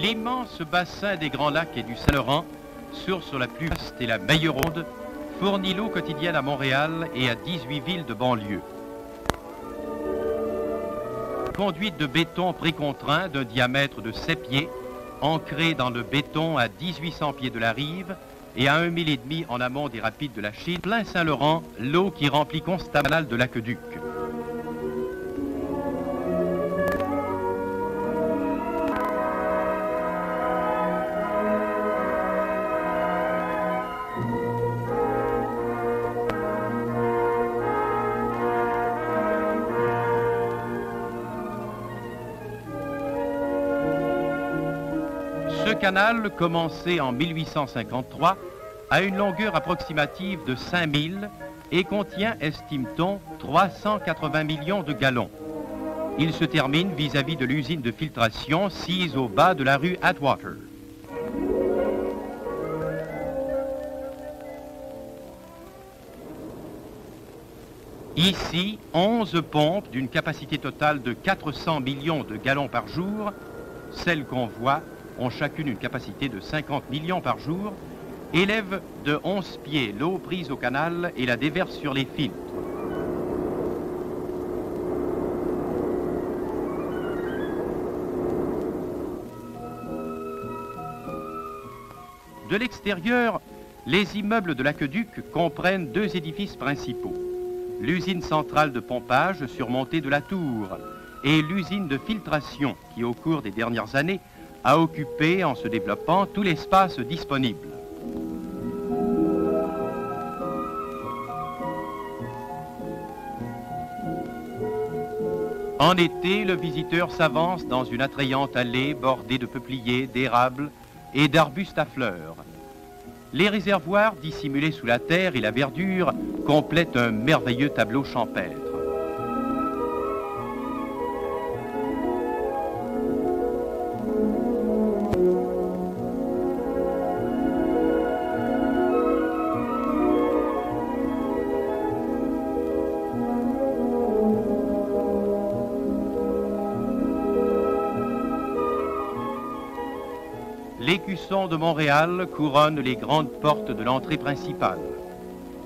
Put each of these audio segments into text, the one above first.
L'immense bassin des Grands Lacs et du Saint-Laurent, source la plus vaste et la meilleure onde, fournit l'eau quotidienne à Montréal et à 18 villes de banlieue. Conduite de béton précontraint d'un diamètre de 7 pieds, ancrée dans le béton à 1800 pieds de la rive et à 1,5 miles en amont des rapides de la Chine, plein Saint-Laurent, l'eau qui remplit constamment de l'aqueduc. Ce canal, commencé en 1853, a une longueur approximative de 5000 et contient, estime-t-on, 380 millions de gallons. Il se termine vis-à-vis de l'usine de filtration sise au bas de la rue Atwater. Ici, 11 pompes d'une capacité totale de 400 millions de gallons par jour. Celles qu'on voit ont chacune une capacité de 50 millions par jour, élèvent de 11 pieds l'eau prise au canal et la déversent sur les filtres. De l'extérieur, les immeubles de l'aqueduc comprennent 2 édifices principaux. L'usine centrale de pompage surmontée de la tour et l'usine de filtration qui, au cours des dernières années, a occupé, en se développant, tout l'espace disponible. En été, le visiteur s'avance dans une attrayante allée bordée de peupliers, d'érables et d'arbustes à fleurs. Les réservoirs dissimulés sous la terre et la verdure complètent un merveilleux tableau champêtre. L'écusson de Montréal couronne les grandes portes de l'entrée principale.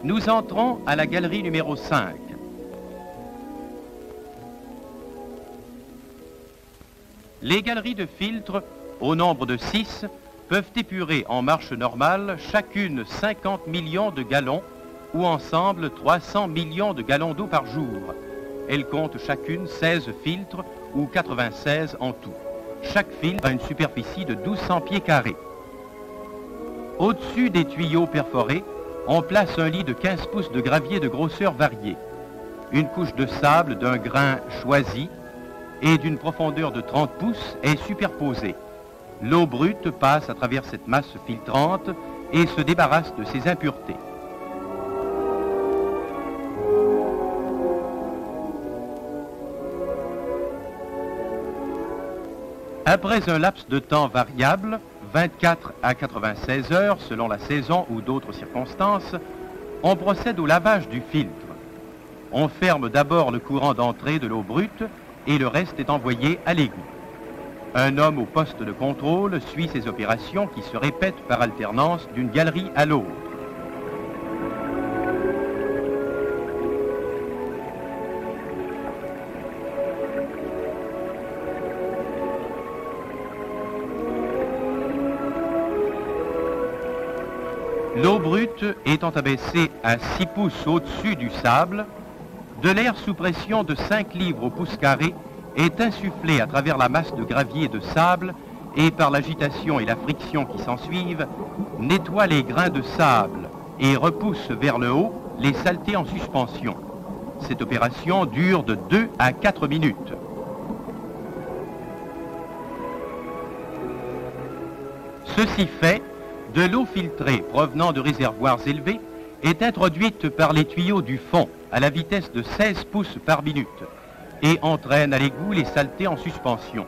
Nous entrons à la galerie numéro 5. Les galeries de filtres, au nombre de 6, peuvent épurer en marche normale chacune 50 millions de gallons ou ensemble 300 millions de gallons d'eau par jour. Elles comptent chacune 16 filtres ou 96 en tout. Chaque filtre a une superficie de 1200 pieds carrés. Au-dessus des tuyaux perforés, on place un lit de 15 pouces de gravier de grosseur variée, une couche de sable d'un grain choisi et d'une profondeur de 30 pouces est superposée. L'eau brute passe à travers cette masse filtrante et se débarrasse de ses impuretés. Après un laps de temps variable, 24 à 96 heures selon la saison ou d'autres circonstances, on procède au lavage du filtre. On ferme d'abord le courant d'entrée de l'eau brute et le reste est envoyé à l'égout. Un homme au poste de contrôle suit ces opérations qui se répètent par alternance d'une galerie à l'autre. L'eau brute étant abaissée à 6 pouces au-dessus du sable, de l'air sous pression de 5 livres au pouce carré est insufflé à travers la masse de gravier et de sable et par l'agitation et la friction qui s'ensuivent, nettoie les grains de sable et repousse vers le haut les saletés en suspension. Cette opération dure de 2 à 4 minutes. Ceci fait, de l'eau filtrée provenant de réservoirs élevés est introduite par les tuyaux du fond à la vitesse de 16 pouces par minute et entraîne à l'égout les saletés en suspension.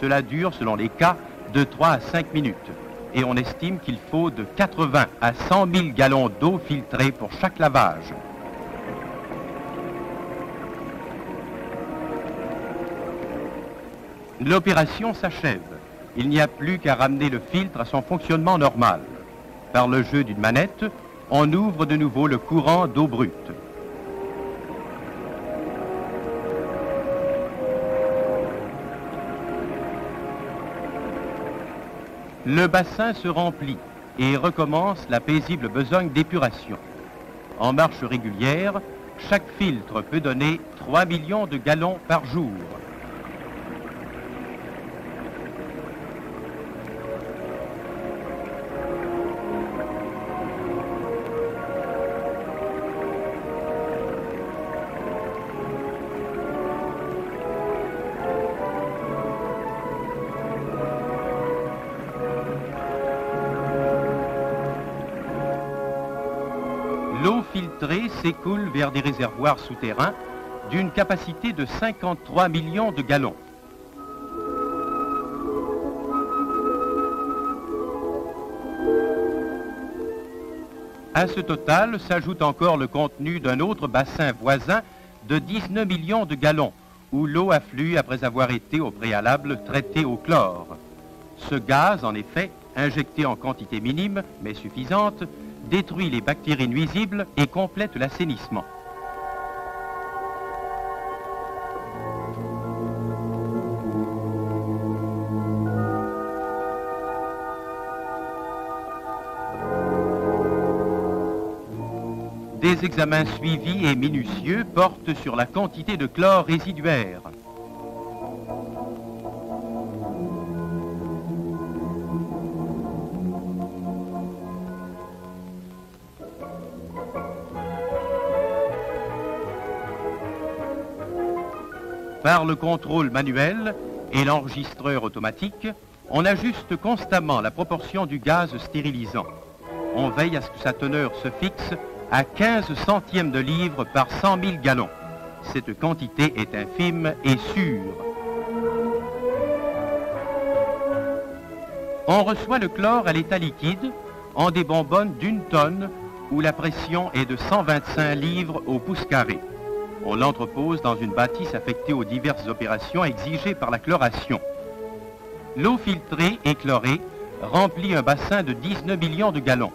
Cela dure, selon les cas, de 3 à 5 minutes et on estime qu'il faut de 80 à 100 000 gallons d'eau filtrée pour chaque lavage. L'opération s'achève Il n'y a plus qu'à ramener le filtre à son fonctionnement normal. Par le jeu d'une manette, on ouvre de nouveau le courant d'eau brute. Le bassin se remplit et recommence la paisible besogne d'épuration. En marche régulière, chaque filtre peut donner 3 millions de gallons par jour. L'eau filtrée s'écoule vers des réservoirs souterrains d'une capacité de 53 millions de gallons. À ce total s'ajoute encore le contenu d'un autre bassin voisin de 19 millions de gallons, où l'eau afflue après avoir été au préalable traitée au chlore. Ce gaz, en effet, injecté en quantité minime mais suffisante, détruit les bactéries nuisibles et complète l'assainissement. Des examens suivis et minutieux portent sur la quantité de chlore résiduaire. Par le contrôle manuel et l'enregistreur automatique, on ajuste constamment la proportion du gaz stérilisant. On veille à ce que sa teneur se fixe à 15 centièmes de livre par 100 000 gallons. Cette quantité est infime et sûre. On reçoit le chlore à l'état liquide en des bonbonnes d'1 tonne où la pression est de 125 livres au pouce carré. On l'entrepose dans une bâtisse affectée aux diverses opérations exigées par la chloration. L'eau filtrée et chlorée remplit un bassin de 19 millions de gallons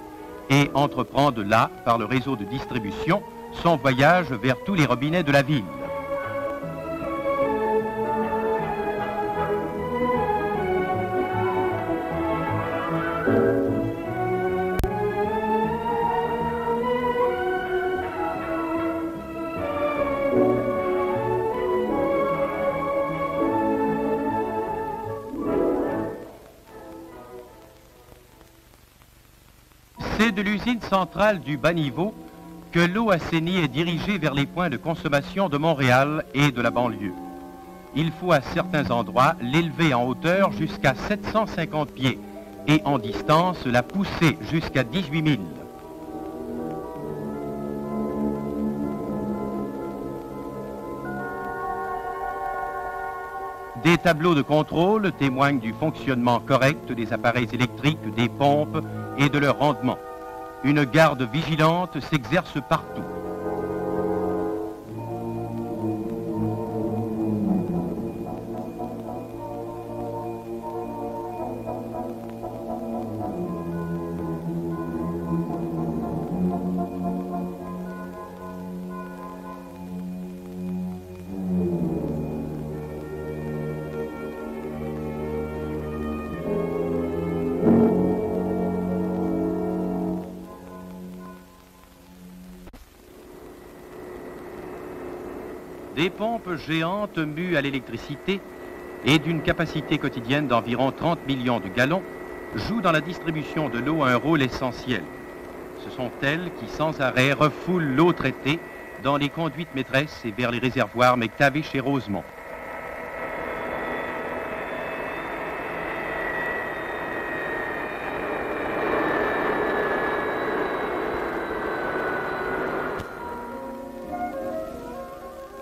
et entreprend de là, par le réseau de distribution, son voyage vers tous les robinets de la ville. C'est de l'usine centrale du bas niveau que l'eau assainie est dirigée vers les points de consommation de Montréal et de la banlieue. Il faut à certains endroits l'élever en hauteur jusqu'à 750 pieds et en distance la pousser jusqu'à 18 000. Des tableaux de contrôle témoignent du fonctionnement correct des appareils électriques, des pompes et de leur rendement. Une garde vigilante s'exerce partout. Des pompes géantes mues à l'électricité et d'une capacité quotidienne d'environ 30 millions de gallons jouent dans la distribution de l'eau un rôle essentiel. Ce sont elles qui sans arrêt refoulent l'eau traitée dans les conduites maîtresses et vers les réservoirs McTavish et Rosemont.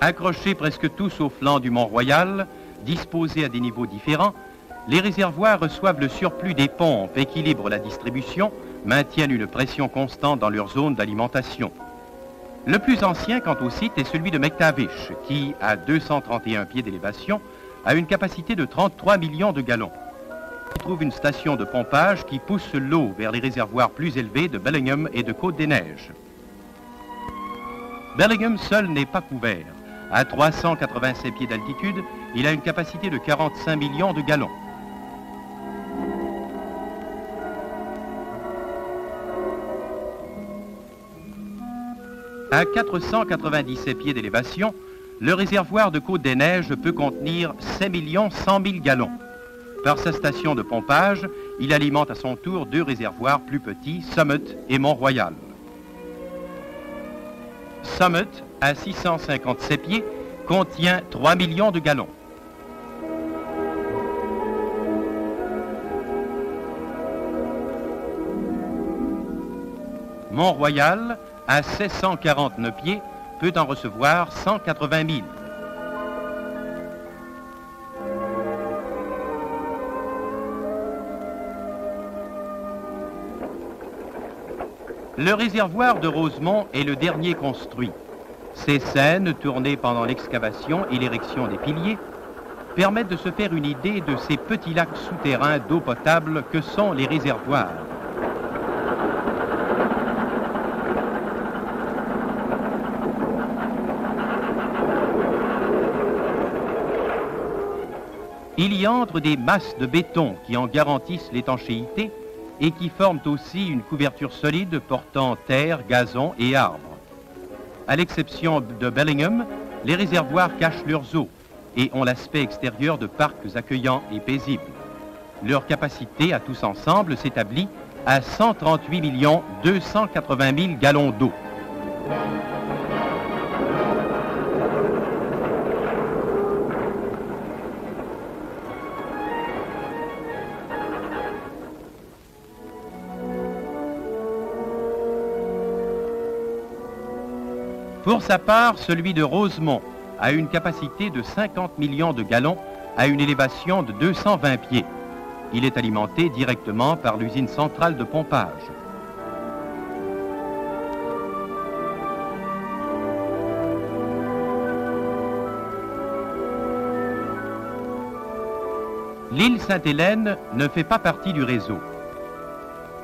Accrochés presque tous au flanc du Mont-Royal, disposés à des niveaux différents, les réservoirs reçoivent le surplus des pompes, équilibrent la distribution, maintiennent une pression constante dans leur zone d'alimentation. Le plus ancien, quant au site, est celui de McTavish, qui, à 231 pieds d'élévation, a une capacité de 33 millions de gallons. On trouve une station de pompage qui pousse l'eau vers les réservoirs plus élevés de Bellingham et de Côte-des-Neiges. Bellingham seul n'est pas couvert. À 387 pieds d'altitude, il a une capacité de 45 millions de gallons. À 497 pieds d'élévation, le réservoir de Côte-des-Neiges peut contenir 5 100 000 gallons. Par sa station de pompage, il alimente à son tour deux réservoirs plus petits, Summit et Mont-Royal. Summit, à 657 pieds, contient 3 millions de gallons. Mont-Royal, à 749 pieds, peut en recevoir 180 000. Le réservoir de Rosemont est le dernier construit. Ces scènes, tournées pendant l'excavation et l'érection des piliers, permettent de se faire une idée de ces petits lacs souterrains d'eau potable que sont les réservoirs. Il y entre des masses de béton qui en garantissent l'étanchéité et qui forment aussi une couverture solide portant terre, gazon et arbres. À l'exception de Bellingham, les réservoirs cachent leurs eaux et ont l'aspect extérieur de parcs accueillants et paisibles. Leur capacité à tous ensemble s'établit à 138 280 000 gallons d'eau. Pour sa part, celui de Rosemont a une capacité de 50 millions de gallons à une élévation de 220 pieds. Il est alimenté directement par l'usine centrale de pompage. L'île Sainte-Hélène ne fait pas partie du réseau.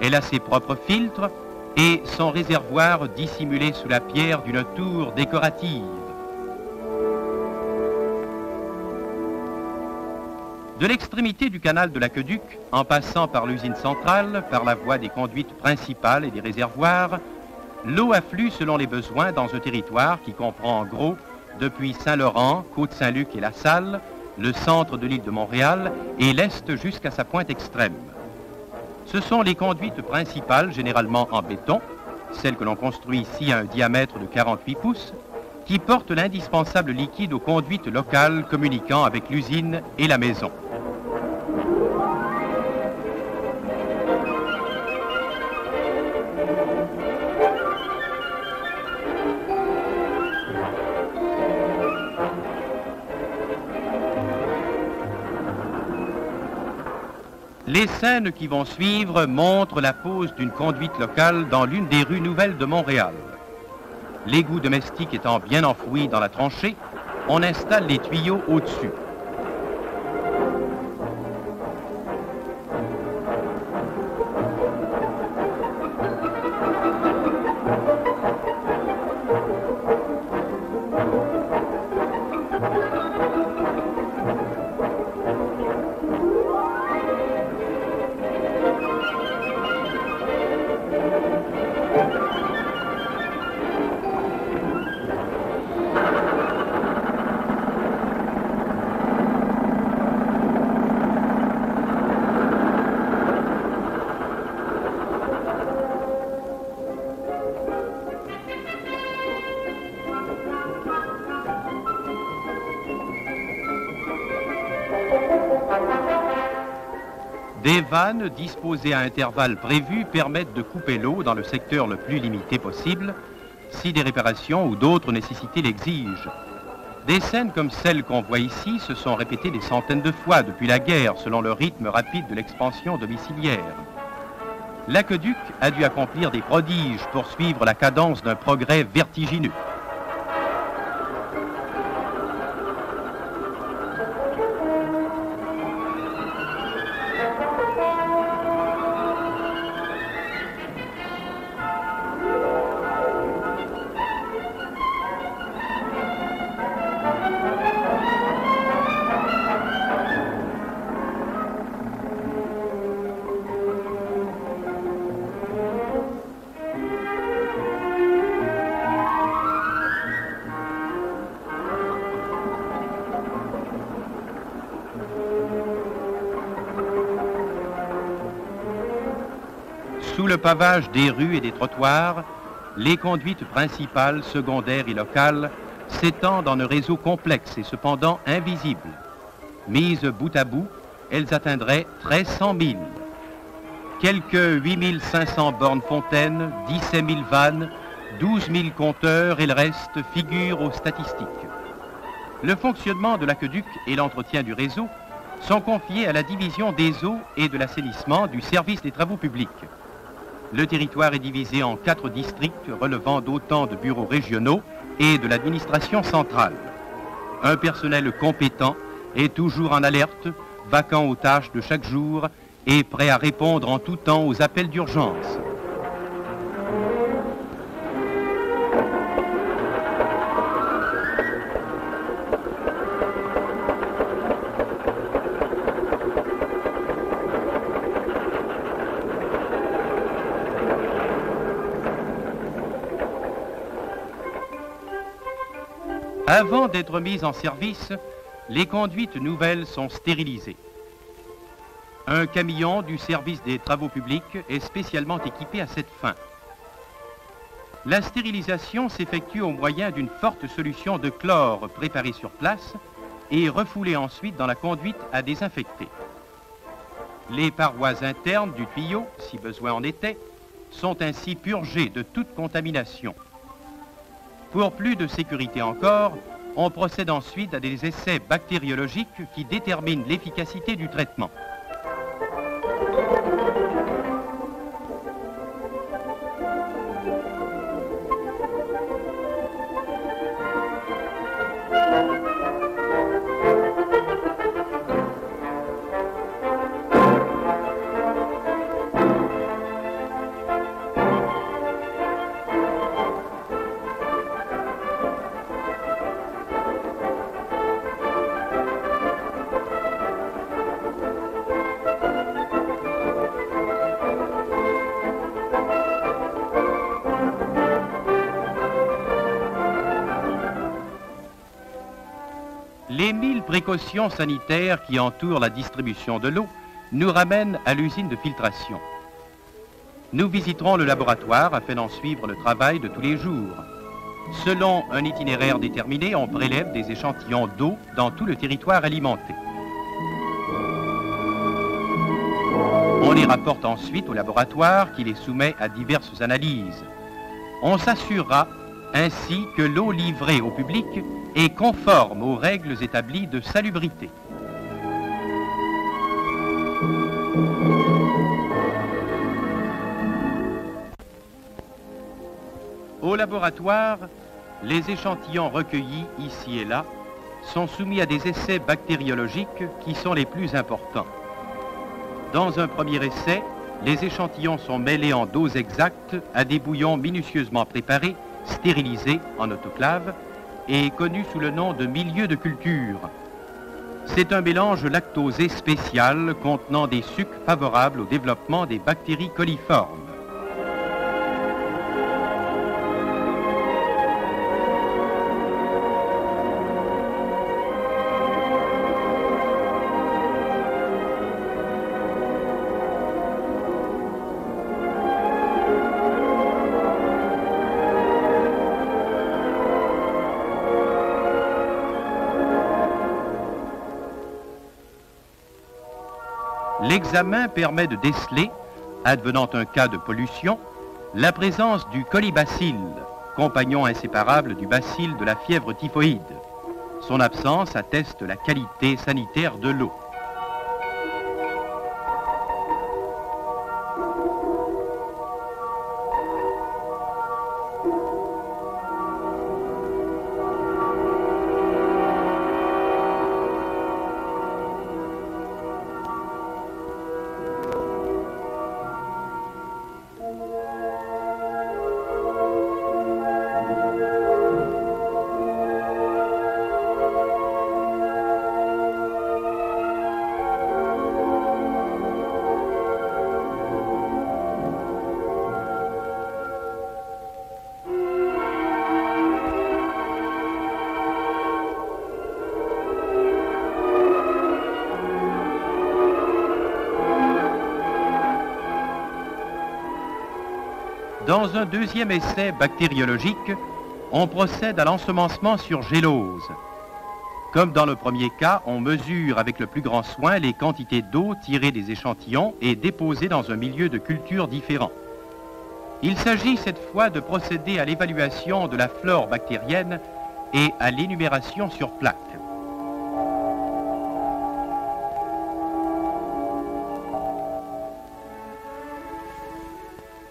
Elle a ses propres filtres et son réservoir dissimulé sous la pierre d'une tour décorative. De l'extrémité du canal de l'aqueduc, en passant par l'usine centrale, par la voie des conduites principales et des réservoirs, l'eau afflue selon les besoins dans un territoire qui comprend en gros depuis Saint-Laurent, Côte-Saint-Luc et La Salle, le centre de l'île de Montréal et l'est jusqu'à sa pointe extrême. Ce sont les conduites principales, généralement en béton, celles que l'on construit ici à un diamètre de 48 pouces, qui portent l'indispensable liquide aux conduites locales communiquant avec l'usine et la maison. Les scènes qui vont suivre montrent la pose d'une conduite locale dans l'une des rues nouvelles de Montréal. L'égout domestique étant bien enfoui dans la tranchée, on installe les tuyaux au-dessus. Des vannes disposées à intervalles prévus permettent de couper l'eau dans le secteur le plus limité possible, si des réparations ou d'autres nécessités l'exigent. Des scènes comme celles qu'on voit ici se sont répétées des centaines de fois depuis la guerre, selon le rythme rapide de l'expansion domiciliaire. L'aqueduc a dû accomplir des prodiges pour suivre la cadence d'un progrès vertigineux. Sous le pavage des rues et des trottoirs, les conduites principales, secondaires et locales s'étendent en un réseau complexe et cependant invisible. Mises bout à bout, elles atteindraient 1300 000. Quelques 8 500 bornes fontaines, 17 000 vannes, 12 000 compteurs et le reste figurent aux statistiques. Le fonctionnement de l'aqueduc et l'entretien du réseau sont confiés à la division des eaux et de l'assainissement du service des travaux publics. Le territoire est divisé en 4 districts relevant d'autant de bureaux régionaux et de l'administration centrale. Un personnel compétent est toujours en alerte, vaquant aux tâches de chaque jour et prêt à répondre en tout temps aux appels d'urgence. Avant d'être mises en service, les conduites nouvelles sont stérilisées. Un camion du service des travaux publics est spécialement équipé à cette fin. La stérilisation s'effectue au moyen d'une forte solution de chlore préparée sur place et refoulée ensuite dans la conduite à désinfecter. Les parois internes du tuyau, si besoin en était, sont ainsi purgées de toute contamination. Pour plus de sécurité encore, on procède ensuite à des essais bactériologiques qui déterminent l'efficacité du traitement. Les 1000 précautions sanitaires qui entourent la distribution de l'eau nous ramènent à l'usine de filtration. Nous visiterons le laboratoire afin d'en suivre le travail de tous les jours. Selon un itinéraire déterminé, on prélève des échantillons d'eau dans tout le territoire alimenté. On les rapporte ensuite au laboratoire qui les soumet à diverses analyses. On s'assurera ainsi que l'eau livrée au public est conforme aux règles établies de salubrité. Au laboratoire, les échantillons recueillis ici et là sont soumis à des essais bactériologiques qui sont les plus importants. Dans un premier essai, les échantillons sont mêlés en dose exacte à des bouillons minutieusement préparés, stérilisés en autoclave et connus sous le nom de milieu de culture. C'est un mélange lactosé spécial contenant des sucs favorables au développement des bactéries coliformes. L'examen permet de déceler, advenant un cas de pollution, la présence du colibacille, compagnon inséparable du bacille de la fièvre typhoïde. Son absence atteste la qualité sanitaire de l'eau. Dans un deuxième essai bactériologique, on procède à l'ensemencement sur gélose. Comme dans le premier cas, on mesure avec le plus grand soin les quantités d'eau tirées des échantillons et déposées dans un milieu de culture différent. Il s'agit cette fois de procéder à l'évaluation de la flore bactérienne et à l'énumération sur plaque.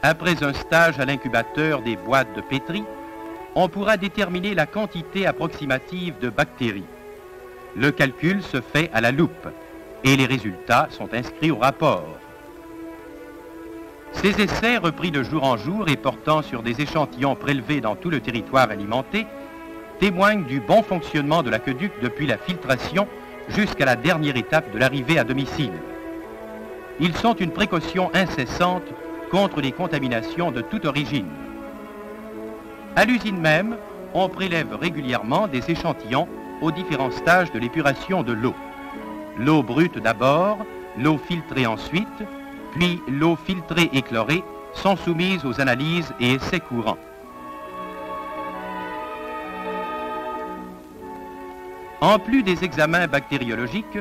Après un stage à l'incubateur des boîtes de pétri, on pourra déterminer la quantité approximative de bactéries. Le calcul se fait à la loupe et les résultats sont inscrits au rapport. Ces essais, repris de jour en jour et portant sur des échantillons prélevés dans tout le territoire alimenté, témoignent du bon fonctionnement de l'aqueduc depuis la filtration jusqu'à la dernière étape de l'arrivée à domicile. Ils sont une précaution incessante contre les contaminations de toute origine. À l'usine même, on prélève régulièrement des échantillons aux différents stages de l'épuration de l'eau. L'eau brute d'abord, l'eau filtrée ensuite, puis l'eau filtrée et chlorée sont soumises aux analyses et essais courants. En plus des examens bactériologiques,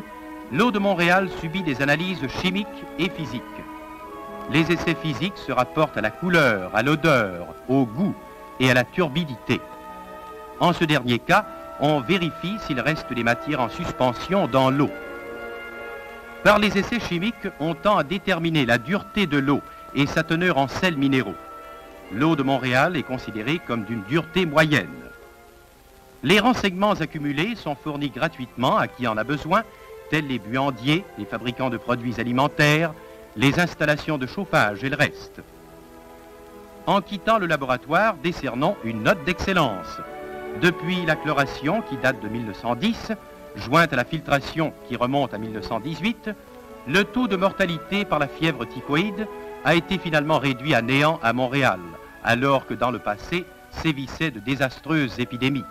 l'eau de Montréal subit des analyses chimiques et physiques. Les essais physiques se rapportent à la couleur, à l'odeur, au goût et à la turbidité. En ce dernier cas, on vérifie s'il reste des matières en suspension dans l'eau. Par les essais chimiques, on tend à déterminer la dureté de l'eau et sa teneur en sels minéraux. L'eau de Montréal est considérée comme d'une dureté moyenne. Les renseignements accumulés sont fournis gratuitement à qui en a besoin, tels les buandiers, les fabricants de produits alimentaires, les installations de chauffage et le reste. En quittant le laboratoire, décernons une note d'excellence. Depuis la chloration qui date de 1910, jointe à la filtration qui remonte à 1918, le taux de mortalité par la fièvre typhoïde a été finalement réduit à néant à Montréal, alors que dans le passé sévissaient de désastreuses épidémies.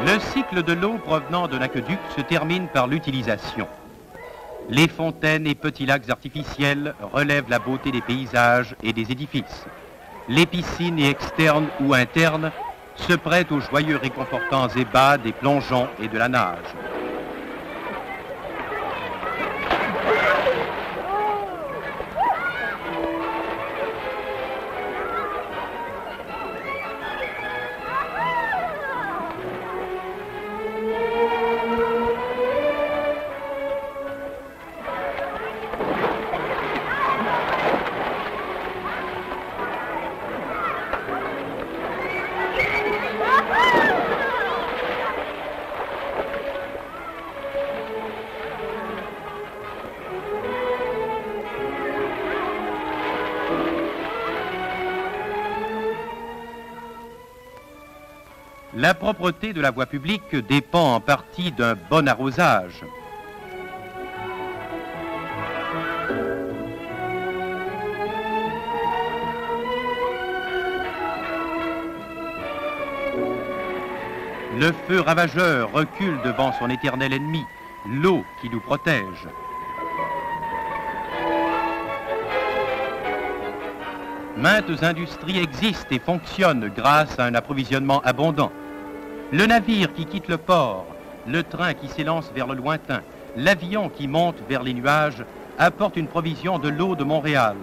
Le cycle de l'eau provenant d'un aqueduc se termine par l'utilisation. Les fontaines et petits lacs artificiels relèvent la beauté des paysages et des édifices. Les piscines, et externes ou internes, se prêtent aux joyeux réconfortants ébats des plongeons et de la nage. La propreté de la voie publique dépend en partie d'un bon arrosage. Le feu ravageur recule devant son éternel ennemi, l'eau qui nous protège. Maintes industries existent et fonctionnent grâce à un approvisionnement abondant. Le navire qui quitte le port, le train qui s'élance vers le lointain, l'avion qui monte vers les nuages apportent une provision de l'eau de Montréal,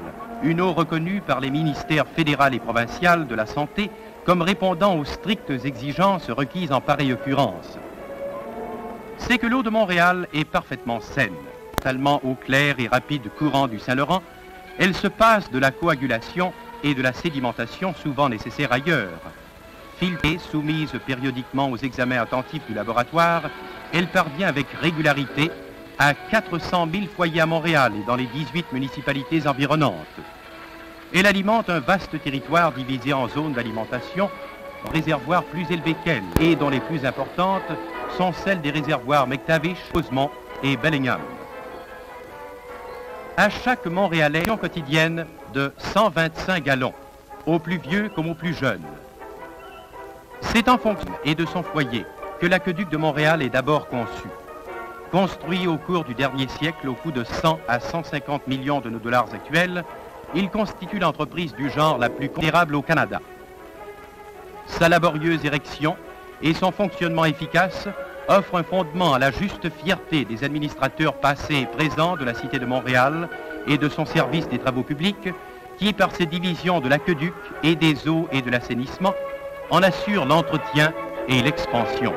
une eau reconnue par les ministères fédéral et provincial de la santé comme répondant aux strictes exigences requises en pareille occurrence. C'est que l'eau de Montréal est parfaitement saine. Totalement au clair et rapide courant du Saint-Laurent, elle se passe de la coagulation et de la sédimentation souvent nécessaires ailleurs. Filtrée, soumise périodiquement aux examens attentifs du laboratoire, elle parvient avec régularité à 400 000 foyers à Montréal et dans les 18 municipalités environnantes. Elle alimente un vaste territoire divisé en zones d'alimentation, réservoirs plus élevés qu'elle, et dont les plus importantes sont celles des réservoirs McTavish, Rosemont et Bellingham. À chaque Montréalais, quotidienne de 125 gallons, aux plus vieux comme aux plus jeunes. C'est en fonction et de son foyer que l'aqueduc de Montréal est d'abord conçu. Construit au cours du dernier siècle au coût de 100 à 150 millions de nos dollars actuels, il constitue l'entreprise du genre la plus considérable au Canada. Sa laborieuse érection et son fonctionnement efficace offrent un fondement à la juste fierté des administrateurs passés et présents de la Cité de Montréal et de son service des travaux publics qui, par ses divisions de l'aqueduc et des eaux et de l'assainissement, en assure l'entretien et l'expansion.